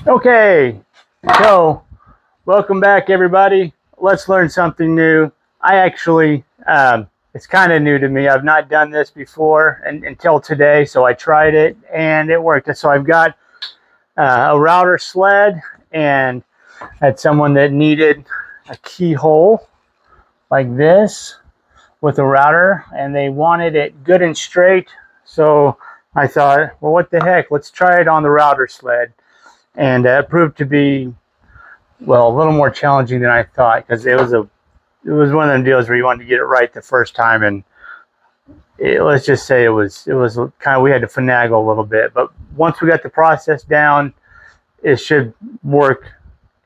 Okay, so welcome back everybody. Let's learn something new. I actually, it's kind of new to me. I've not done this before until today, so I tried it and it worked. So I've got a router sled, and had someone that needed a keyhole like this with a router, and they wanted it good and straight. So I thought, well, what the heck? Let's try it on the router sled. And it proved to be, well, a little more challenging than I thought, because it was one of them deals where you wanted to get it right the first time, and let's just say it was kind of, we had to finagle a little bit, but once we got the process down, it should work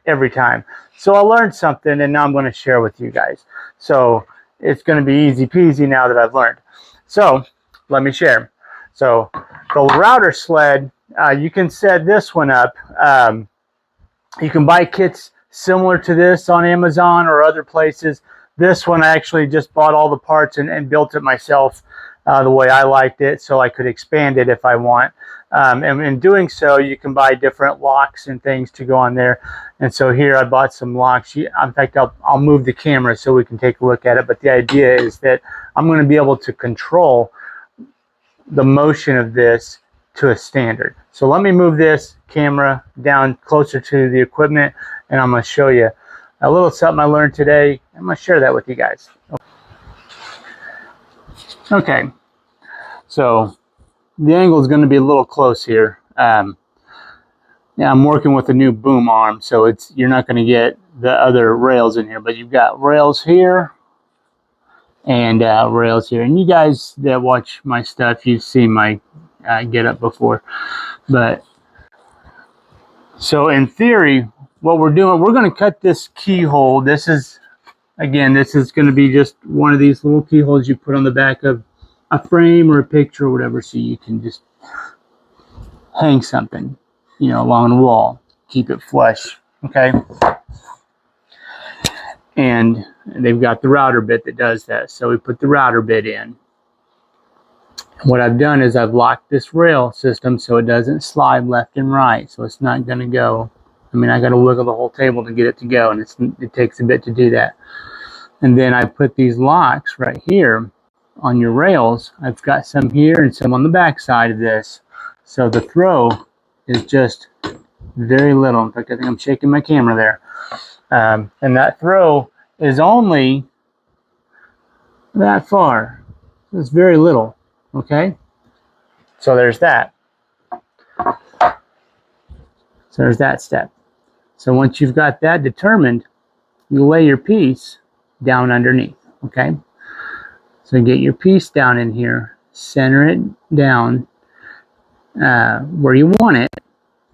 every time. So I learned something, and now I'm going to share with you guys. So it's going to be easy peasy now that I've learned. So let me share. So the router sled, you can set this one up. You can buy kits similar to this on Amazon or other places. This one I actually just bought all the parts and built it myself the way I liked it, so I could expand it if I want. And in doing so, you can buy different locks and things to go on there. And so here I bought some locks. In fact, I'll move the camera so we can take a look at it. But the idea is that I'm going to be able to control the motion of this to a standard. So let me move this camera down closer to the equipment, and I'm going to show you a little something I learned today. I'm going to share that with you guys. Okay, so the angle is going to be a little close here. Yeah, I'm working with a new boom arm, so you're not going to get the other rails in here, but you've got rails here and rails here. And you guys that watch my stuff, you've seen my get up before. But so in theory, what we're doing, we're going to cut this keyhole. This is going to be just one of these little keyholes you put on the back of a frame or a picture or whatever, so you can just hang something, along the wall, keep it flush. Okay. And they've got the router bit that does that. So we put the router bit in. What I've done is I've locked this rail system so it doesn't slide left and right. So it's not going to go. I mean, I got to wiggle the whole table to get it to go, and it takes a bit to do that. And then I put these locks right here on your rails. I've got some here and some on the back side of this. So the throw is just very little. In fact, I think I'm shaking my camera there. And that throw is only that far. It's very little. Okay, so there's that. So there's that step. So once you've got that determined, you lay your piece down underneath. Okay, so get your piece down in here, center it down where you want it,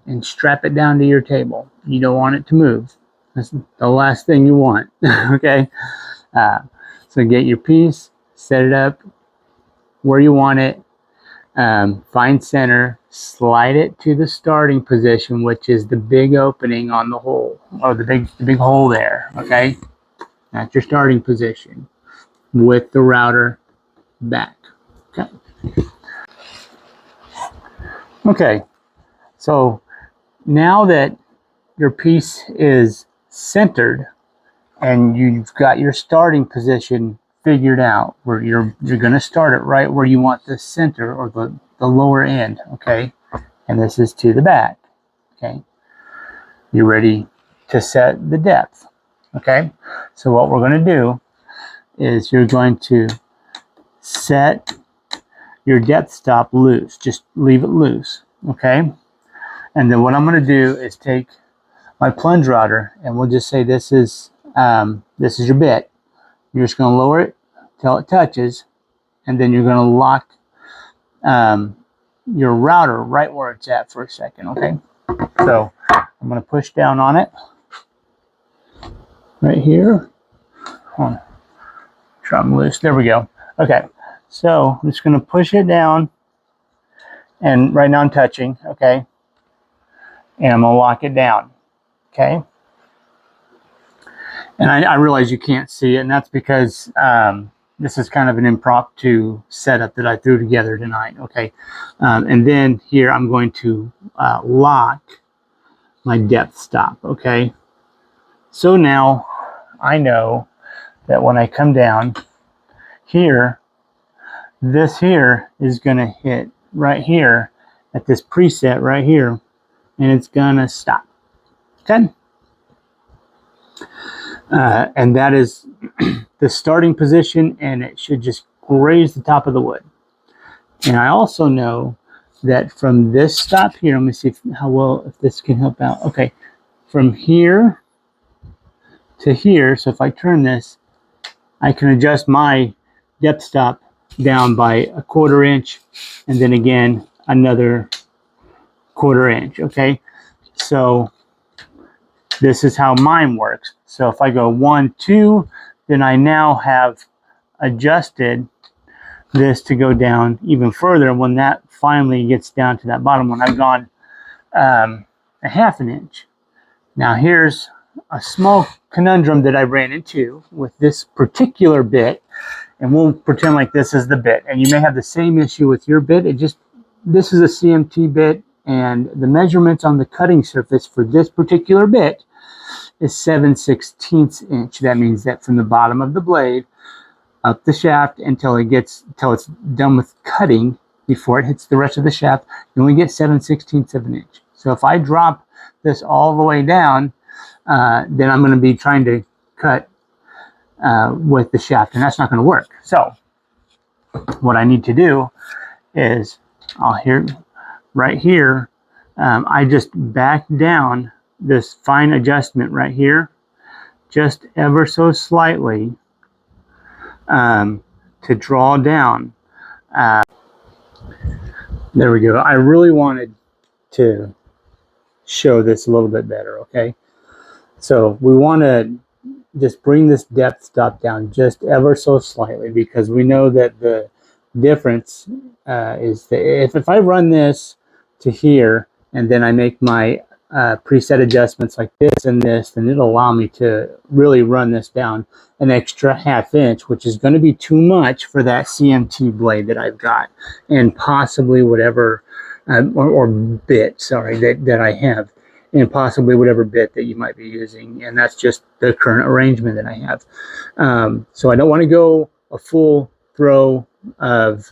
and strap it down to your table. You don't want it to move. That's the last thing you want. Okay, so get your piece, set it up where you want it, find center, slide it to the starting position, which is the big opening on the hole, or the big hole there. Okay, that's your starting position with the router back. Okay. Okay, so now that your piece is centered and you've got your starting position figured out, where you're going to start it right where you want the center, or the lower end. Okay, and this is to the back. Okay, you're ready to set the depth. Okay, so what we're going to do is you're going to set your depth stop loose. Just leave it loose. Okay, and then what I'm going to do is take my plunge router, and we'll just say this is your bit. You're just going to lower it till it touches, and then you're going to lock your router right where it's at for a second. Okay, so I'm going to push down on it right here. Hold on. Try them loose. There we go. Okay, so I'm just going to push it down, and right now I'm touching. Okay, and I'm going to lock it down. Okay. And I realize you can't see it, and that's because this is kind of an impromptu setup that I threw together tonight. Okay, and then here I'm going to lock my depth stop, okay? So now I know that when I come down here, this here is gonna hit right here at this preset right here, and it's gonna stop, okay? And that is the starting position, and it should just graze the top of the wood. And I also know that from this stop here, let me see if this can help out. Okay, from here to here, so if I turn this, I can adjust my depth stop down by 1/4 inch, and then again another 1/4 inch, okay? So this is how mine works. So if I go 1, 2, then I now have adjusted this to go down even further. When that finally gets down to that bottom one, I've gone 1/2 inch. Now here's a small conundrum that I ran into with this particular bit, and we'll pretend like this is the bit, and you may have the same issue with your bit. This is a CMT bit, and the measurements on the cutting surface for this particular bit is 7/16 inch. That means that from the bottom of the blade up the shaft until it's done with cutting, before it hits the rest of the shaft, you only get 7/16 of an inch. So if I drop this all the way down, then I'm going to be trying to cut with the shaft, and that's not going to work. So what I need to do is, right here, I just back down this fine adjustment right here, just ever so slightly, to draw down. There we go. I really wanted to show this a little bit better, okay? So we want to just bring this depth stop down just ever so slightly, because we know that the difference is that if I run this to here and then I make my preset adjustments like this and this, then it'll allow me to really run this down an extra 1/2 inch, which is going to be too much for that CMT blade that I've got, and possibly whatever or bit, sorry, that I have, and possibly whatever bit that you might be using, and that's just the current arrangement that I have. So I don't want to go a full throw of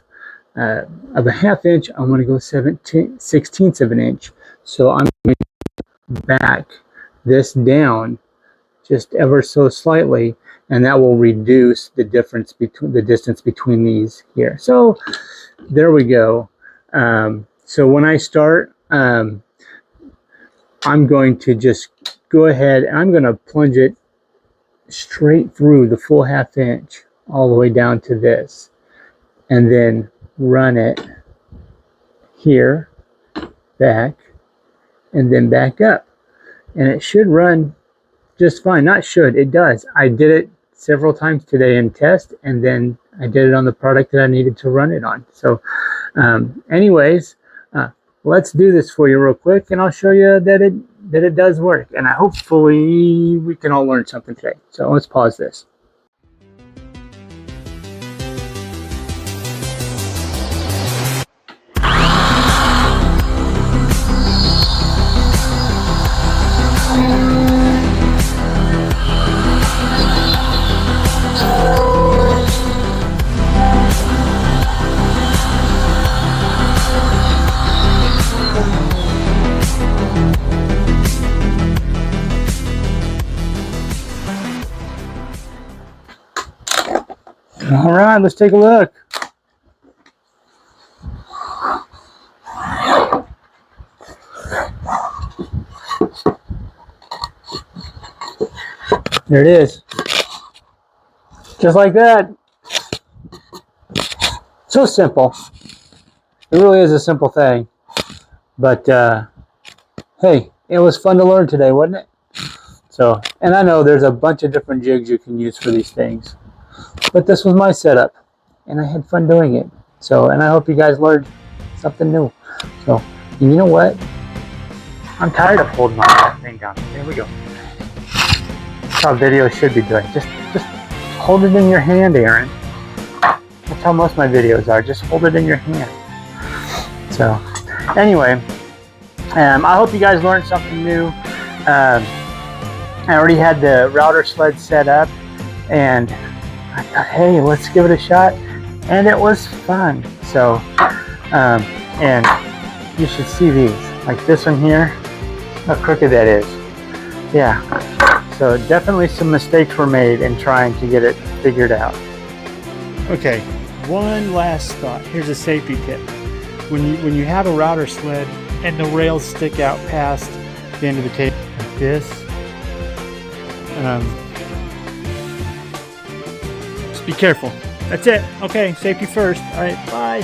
a 1/2 inch. I want to go 7/16 of an inch. So I'm going to back this down just ever so slightly, and that will reduce the difference between the distance between these here. So there we go. So when I start, I'm going to just go ahead and I'm going to plunge it straight through the full 1/2 inch all the way down to this, and then run it here, back, and then back up. And it should run just fine. Not should, it does. I did it several times today in test, and then I did it on the product that I needed to run it on. So anyways, let's do this for you real quick, and I'll show you that it does work. And hopefully we can all learn something today. So let's pause this. All right, let's take a look. There it is. Just like that. So simple. It really is a simple thing. But hey, it was fun to learn today, wasn't it? So, and I know there's a bunch of different jigs you can use for these things, but this was my setup, and I had fun doing it. So, and I hope you guys learned something new. So, you know what? I'm tired of holding my thing down. There we go. That's how videos should be doing. Just hold it in your hand, Aaron. That's how most of my videos are. Just hold it in your hand. So, anyway, I hope you guys learned something new. I already had the router sled set up, and I thought, hey, let's give it a shot, and it was fun. So, and you should see these, like this one here, how crooked that is. Yeah, so definitely some mistakes were made in trying to get it figured out. Okay, one last thought. Here's a safety tip. When you have a router sled and the rails stick out past the end of the table like this, just be careful. That's it. Okay, safety first. All right, bye.